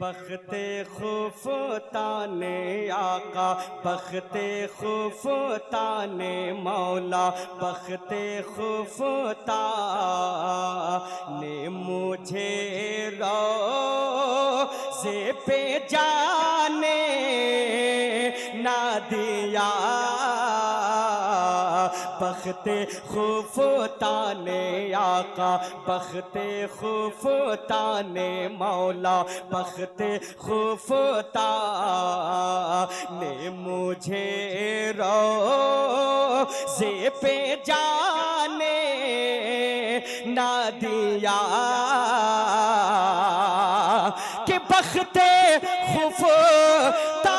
बख्ते खुफताने आका, बख्ते खुफताने मौला, बख्ते खुफता ने मुझे रोज़े पे जाने ना दिया। बख्ते खुफताने आका, बख्ते खुफताने मौला, बख्ते खुफता ने मुझे रोज़े पे जाने ना दिया। कि बख्ते खुफता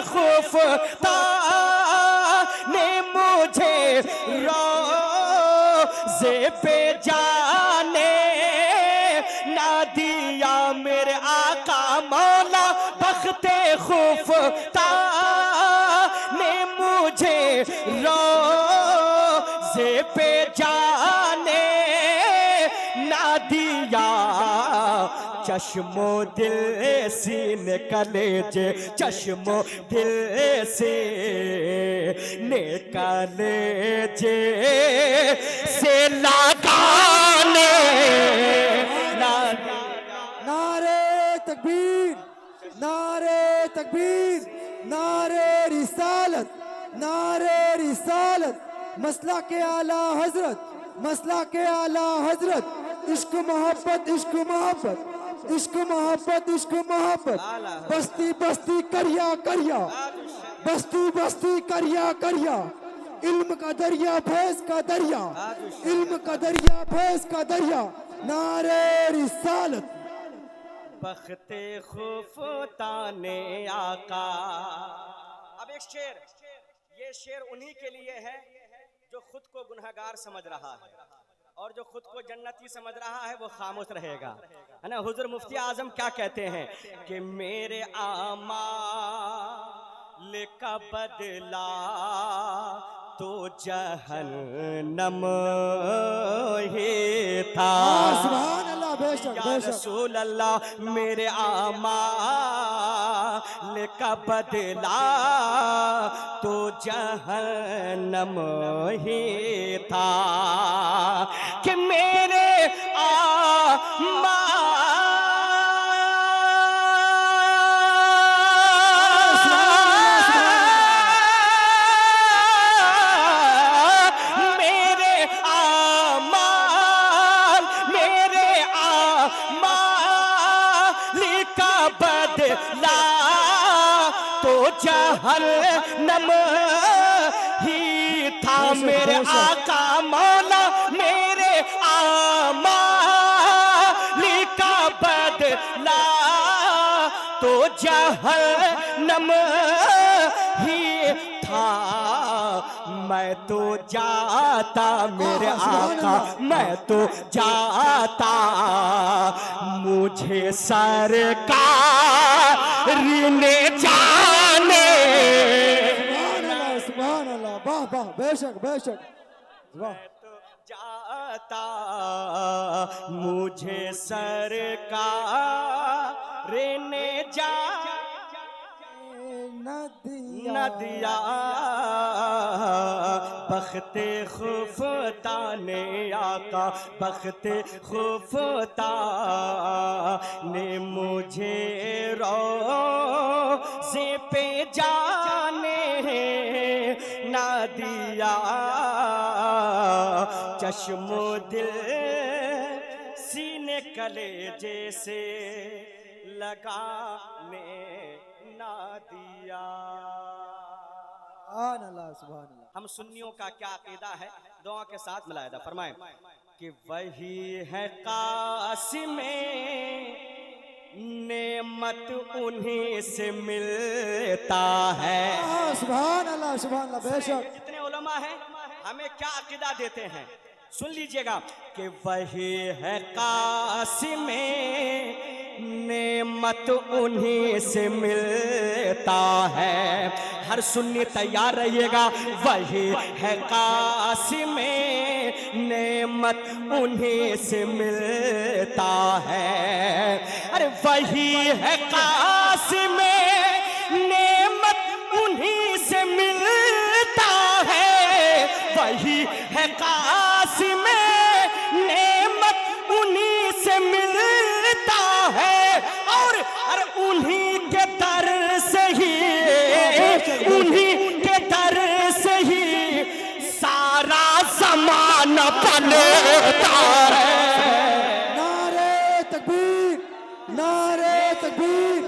खुफता ने मुझे रोज़े पे जाने ना दिया। मेरे आका मौला बख्ते खुफता ने मुझे रोज़े पे जाने ना दिया। चश्मो दिल सीने कलेजे, चश्मो दिल से कलेजे से लगाने नारे तकबीर, नारे तकबीर, नारे रिसालत, नारे रिसालत। मसला के आला हजरत, मसला के आला हजरत। इश्क मोहब्बत, इश्क मोहब्बत, इश्क मोहब्बत, इश्क मोहब्बत। बस्ती बस्ती करिया करिया, बस्ती बस्ती करिया करिया। इल्म का दरिया भैंस का दरिया, इल्म का दरिया भैंस का दरिया। नारे रिसालत। बख्ते खुफताने आका। अब एक शेर, ये शेर उन्हीं के लिए है जो खुद को गुनहगार समझ रहा है और जो खुद को जन्नती समझ रहा है वो खामोश रहेगा, है ना। हुजूर मुफ्ती आजम क्या कहते हैं कि मेरे आमाल का बदला तो जहन्नम ही था। सुभान अल्लाह, बेशक या बेशक। रसूल अल्लाह, मेरे आमाल का बदला तो जहन्नम ही था। कि मेरे बदला तो जहन्नम ही था। मेरे आका मौला मेरे आमाल का बदला तो जहन्नम ही था। मैं तो जाता मेरे आका, मैं तो जाता, मुझे सरकार ने जाने। सुभान अल्लाह, वाह वाह, बेशक बेशक, वाह। मैं तो जाता, मुझे सरकार ने न दिया। बख्ते खुफताने आका, बख्ते खुफता ने मुझे रोज़े पे जाने ना दिया। चश्मो दिल सीने कलेजे से लगाने ना दिया। सुभान अल्लाह, सुभान अल्लाह। हम सुन्नियों का क्या अकीदा है, दुआ के साथ मिलाया फरमाएं कि वही है कासिमे नेमत उन्हीं से मिलता है। सुभान अल्लाह, सुभान अल्लाह, बेशक। जितने उलमा हैं हमें क्या अकीदा देते हैं सुन लीजिएगा कि वही है कासिमे नेमत उन्हीं से मिलता है। हर सुन्नी तैयार रहिएगा। वही है कासिम नेमत उन्हीं से मिलता है। अरे वही है कासिम नेमत उन्हीं से मिलता है। वही है कासिम नेमत उन्हीं से मिलता है। और उन्हीं के दर से ही, उन्हीं के दर से ही सारा ज़माना पलता है। नारे तकबीर, नारे तकबीर,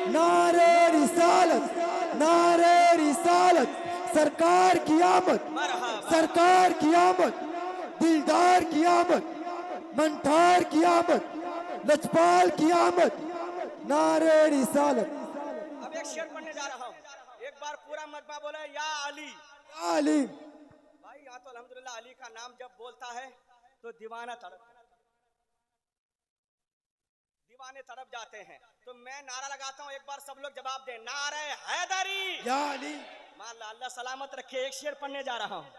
नारे रिसालत, नारे रिसालत। सरकार की आमद, सरकार की आमद, दिलदार की आमद, मंठार की आमद, लजपाल की आमद। नारे रिसालत। अब एक शेर पढ़ने जा रहा हूँ, एक बार पूरा मजमा बोले या अली। या अली। भाई यहाँ तो अल्हम्दुलिल्लाह अली का नाम जब बोलता है तो दीवाने तड़प जाते हैं। तो मैं नारा लगाता हूँ, एक बार सब लोग जवाब दें, नारे हैदरी या अली। माशाअल्लाह, अल्लाह सलामत रखे। एक शेर पढ़ने जा रहा हूँ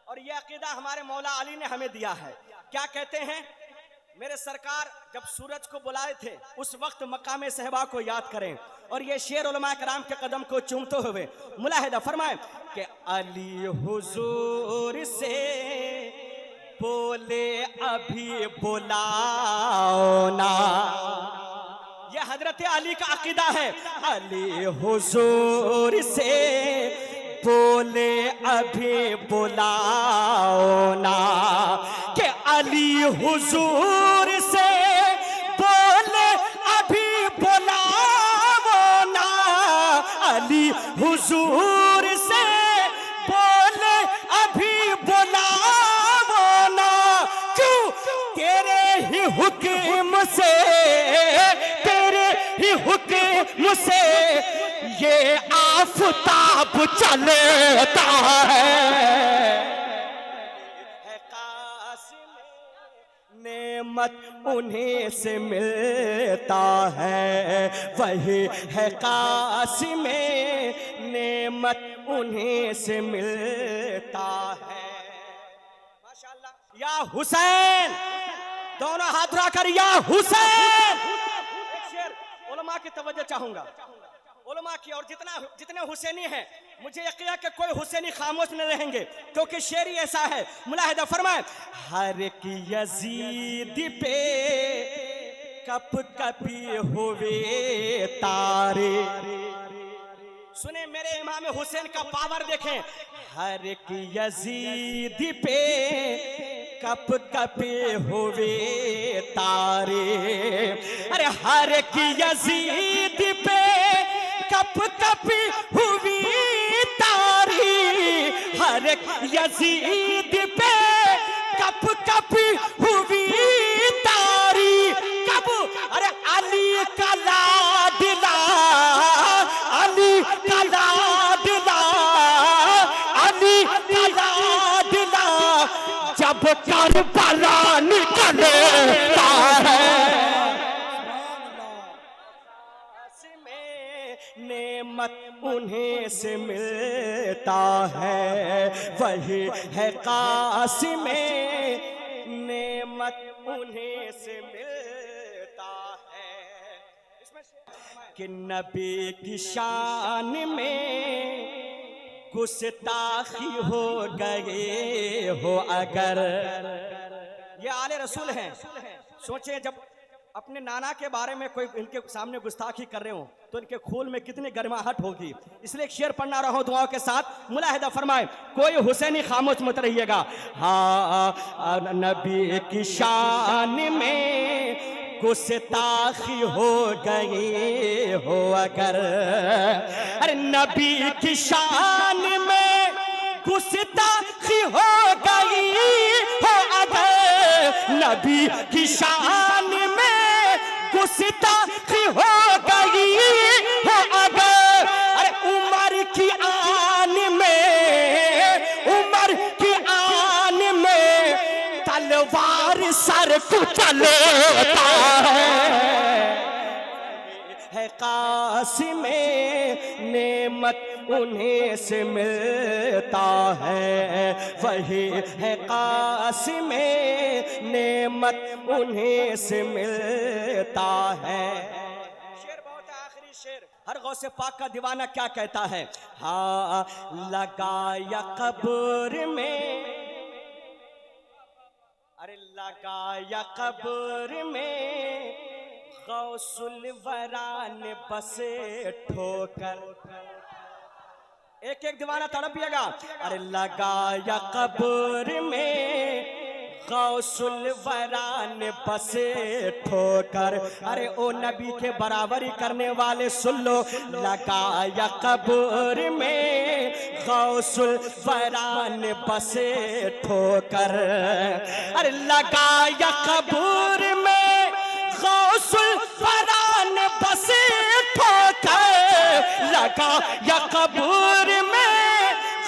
और ये अकीदा हमारे मौला अली ने हमें दिया है। क्या कहते हैं? मेरे सरकार जब सूरज को बुलाए थे उस वक्त मकाम सहबा को याद करें। और ये शेर उलमा कराम के कदम को चूमते हुए मुलाहिदा फरमाए कि अली हुजूर से बोले अभी बुलाओ ना। ये हजरत अली का अकीदा है। अली हुजूर से बोले अभी बुलाओ ना। कि अली हुजूर से बोले अभी बुलाओ ना। अली हुजूर से बोले अभी बुलाओ ना। क्यों? तेरे ही हुक्म से, तेरे ही हुक्म से ये आफताब चलता है। कासिम नेमत उन्हीं से मिलता है। वही है कासिम नेमत उन्हीं से मिलता है। माशाअल्लाह। या हुसैन, दोनों हाथ उठाकर या हुसैन। एक शेर उलमा की तवज्जो चाहूंगा, उलमा की। और जितने हुसैनी हैं, मुझे यकीन है कि कोई हुसैनी खामोश नहीं रहेंगे, क्योंकि शेर ही ऐसा है। मुलाहिदा फरमाए, हर एक यजीद पे कप कपी हुए तारे। सुने मेरे इमाम हुसैन का पावर देखें। हर एक यजीद पे कप कपे हुए तारे। अरे हर एक यजीद पे कप कपी हुई तारी। हर एक यजीद पे कप कपी हुई तारी। कब? अरे अली का लाडला, अली का लाडला, अली का लाडला जब करबला निकलता है। नेमत उन्हीं से मिलता है। वही है कासिम नेमत उन्हीं से मिलता है। कि नबी की शान में गुस्ताखी हो गए हो अगर। ये आले रसूल हैं। सोचे जब अपने नाना के बारे में कोई इनके सामने गुस्ताखी कर रहे हो तो इनके खून में कितनी गर्माहट होगी। इसलिए एक शेर पढ़ना रहा हूं दुआओं के साथ। मुलाहिदा फरमाए, कोई हुसैनी खामोश मत रहिएगा। हाँ, नबी की शान में गुस्ताखी हो गई हो अगर। अरे नबी की शान में गुस्ताखी हो गई हो अगर। नबी की शान में गुस्ताखी हो गई हो अगर। अरे उमर की आन में, उमर की आन में तलवार सर कुचलता है। कासिम नेमत उन्हीं से मिलता है, वही है कासिम नेमत उन्हीं से मिलता है। शेर बहुत है, आखिरी शेर। हर गौसे पाक का दीवाना क्या कहता है? हाँ लगाया कब्र में, अरे लगाया कब्र में गौसुल वरा ने बसे ठोकर। एक एक दीवाना तड़पिएगा। अरे लगाया कब्र में गौसुल वरा ने बसे ठोकर। अरे ओ नबी के बराबरी करने वाले सुन लो, लगाया कब्र में गौसुल वरा ने बसे ठोकर। अरे लगाया कब्र में गौसुल वरा ने बसे ठोकर। लगाया कब्र में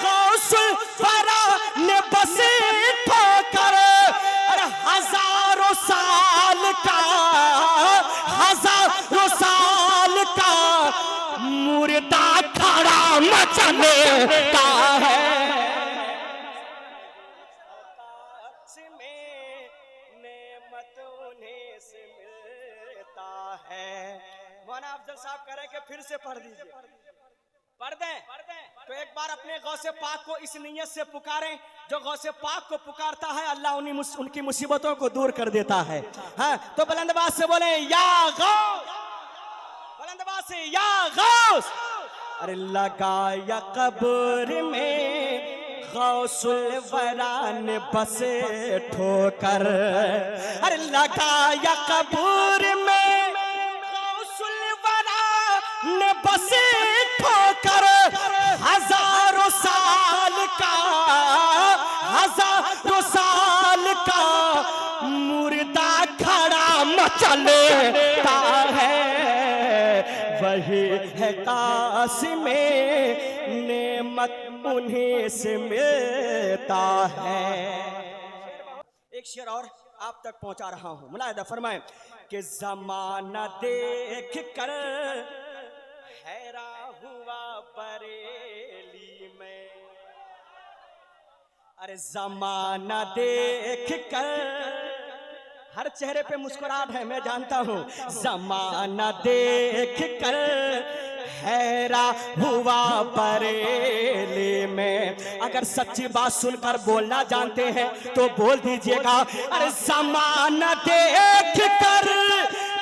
गौसुल वरा ने बसे ठोकर। हजारों साल का, हजारों साल का मुर्दा खड़ा मचलता है। नेमत उन्हीं से मिलता है। मौलाना अफजल साहब कह रहे कि फिर से पढ़ दीजिए। पढ़ दें तो एक बार अपने गौसे पाक को इस नीयत से पुकारें, जो गौसे पाक को पुकारता है अल्लाह उनकी मुसीबतों को दूर कर देता है। हाँ तो बुलंदबाज से बोले या गौस, बुलंदबाज से या गौस। अरे लगाया कब्र में गौसुल वरा ने बसे ठोकर। अरे लगाया कब्र में गौसुल वरा ने बसे ठोकर। हजारों साल का, हजारों साल का मुर्दा खड़ा मचलता है, वही है कासिम नेमत उन्हीं से मिलता है। एक शेर और आप तक पहुंचा रहा हूं, मुलाहिदा फरमाएं कि जमाना देख कर हैरा हुआ बरेली में। अरे जमाना देख कर, हर चेहरे पे मुस्कुराहट है मैं जानता हूं। जमाना देख कर हैरा हुआ बरेली में। अगर सच्ची बात सुनकर बोलना जानते हैं तो बोल दीजिएगा। अरे जमाना देख कर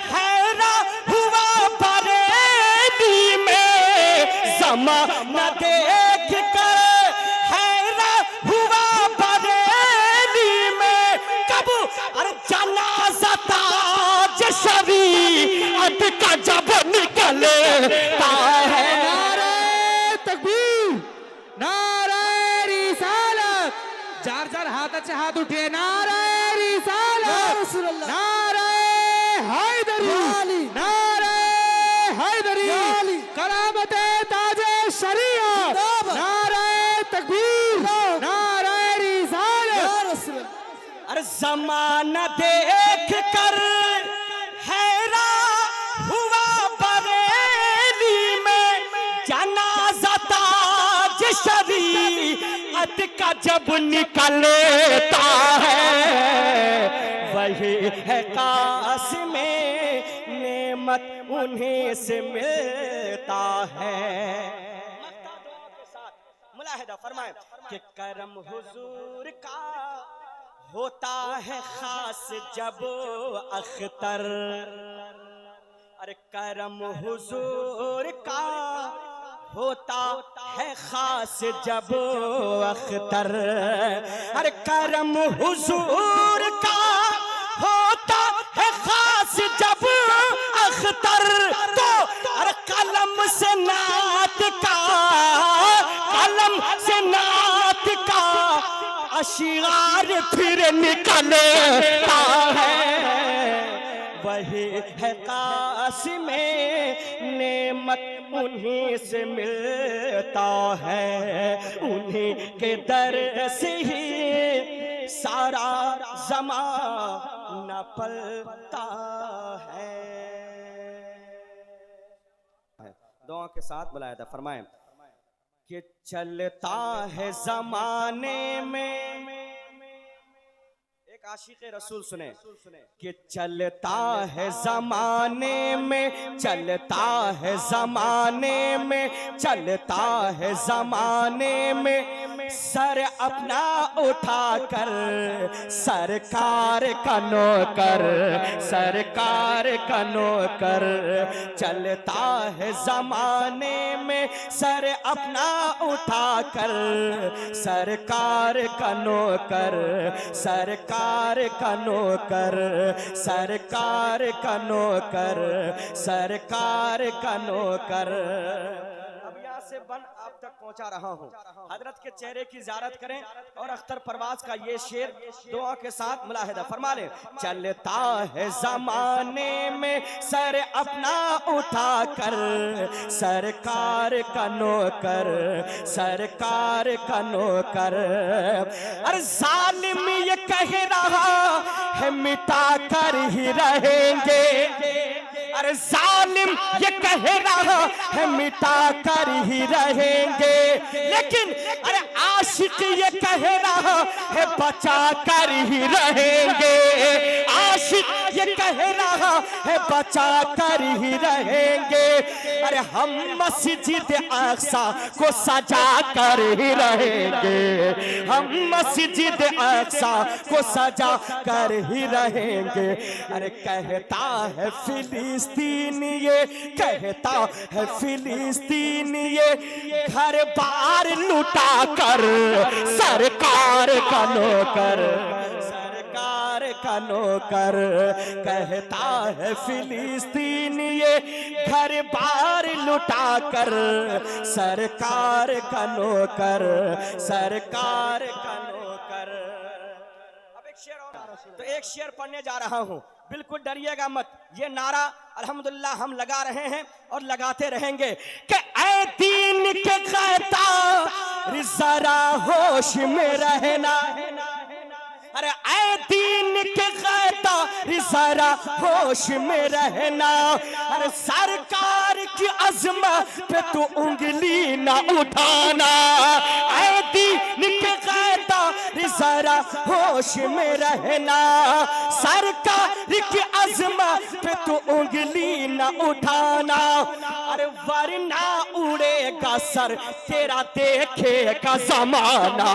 हैरा हुआ बरेली में। जमाना देख कर हैरा हुआ बरेली में। कब अरे जनाजा ताज शरीअत का जब निकलता है। नारे तकबीर, नारे रिसालत, जार जार हाताचे हात उठे। नारे रिसालत, नारे हैदरी, नारे हैदरी, करामते ताजे शरीयत, नारे तकबीर, नारे रिसालत। अरे जमाना देख कर हैरा हुआ बरेली में। जनाजा ताज शरीअत का जब निकलता है, वही है कासिम नेमत उन्हीं से मिलता है। मुलाहिदा फरमाए कि करम हुजूर का होता है खास जब अख्तर। अरे करम हुजूर का होता है खास जब अख्तर। अरे करम हुजूर का होता है खास जब अख्तर। तो अरे कलम से नात का, कलम से नात का अशिगार फिर निकलता है, वही है कासिम नेमत उन्हीं से मिलता है। उन्हीं के दर से ही सारा ज़माना पलता है। दुआ के साथ बुलाया था, फरमाएं कि चलता है जमाने में, एक आशिक़ रसूल सुने, कि चलता है जमाने में, चलता है जमाने में, चलता है जमाने में, सर अपना उठाकर सरकार का नौकर, सरकार का नौकर, चलता है जमाने में, सर अपना उठाकर सरकार का नौकर, सरकार का नौकर, सरकार का नौकर, सरकार का नौकर। अब यहाँ से बन आप तक पहुंचा रहा हूँ। हजरत के चेहरे की ज़ियारत करें और अख्तर परवाज का ये शेर दुआ के साथ मुलाहिदा फरमा लें। चलता है जमाने में सर अपना उठाकर सरकार का नौकर, सरकार का नौकर। अरे जालिम ये कह रहा है मिटा कर ही रहेंगे, अरे जालिम ये कह रहा है मिटा कर ही रहेंगे, लेकिन अरे आशिक ये कह रहा है बचा कर ही रहेंगे, आशिक ये कह रहा है बचा कर ही रहेंगे। अरे हम मस्जिद अक्सा को सजा कर ही रहेंगे, हम मस्जिद अक्सा को सजा कर ही रहेंगे। अरे कहता है फिलिस्तीन ये, कहता है फिलिस्तीन ये, घर बार लुटा कर सरकार का नौकर, सरकार का नौकर। कहता है फिलिस्तीन ये, घर बार लुटा कर सरकार का नौकर, सरकार का नौकर। अब एक शेर और, तो एक शेर पढ़ने जा रहा हूं, बिल्कुल डरिएगा मत। ये नारा अल्हम्दुलिल्लाह हम लगा रहे हैं और लगाते रहेंगे कि ऐ दीन के कहता जरा होश में रहना, अरे ऐ दीन के कहता जरा होश में रहना। अरे सरकार की अज़मत पे तू उंगली ना उठाना, ऐ दीन के कहता जरा होश में रहना, सरकार की अज़मत पे तू उंगली ना उठाना। अरे वरना उड़ेगा सर तेरा देखेगा जमाना,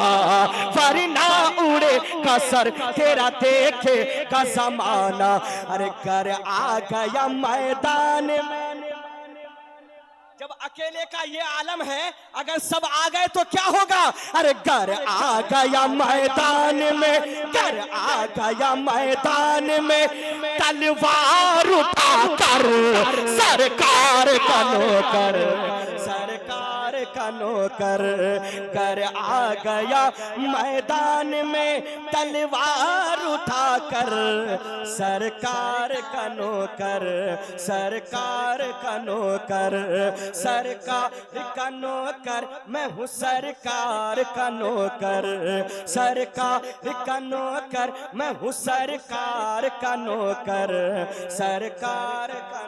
वरना उड़ेगा सर तेरा देखेगा जमाना। अरे घर आ गया मैदान में, जब अकेले का ये आलम है, अगर सब आ गए तो क्या होगा। अरे घर आ गया मैदान में, घर आ गया मैदान में, तलवार उठाकर सरकार का नौकर, सरकार का नौकर। घर आ गया मैदान में, तलवार उठाकर सरकार का नौकर, सरकार का नौकर, सरकार का नौकर। मैं हूँ सरकार का नौकर, सरकार का नौकर। मैं हूँ सरकार का नौकर, सरकार का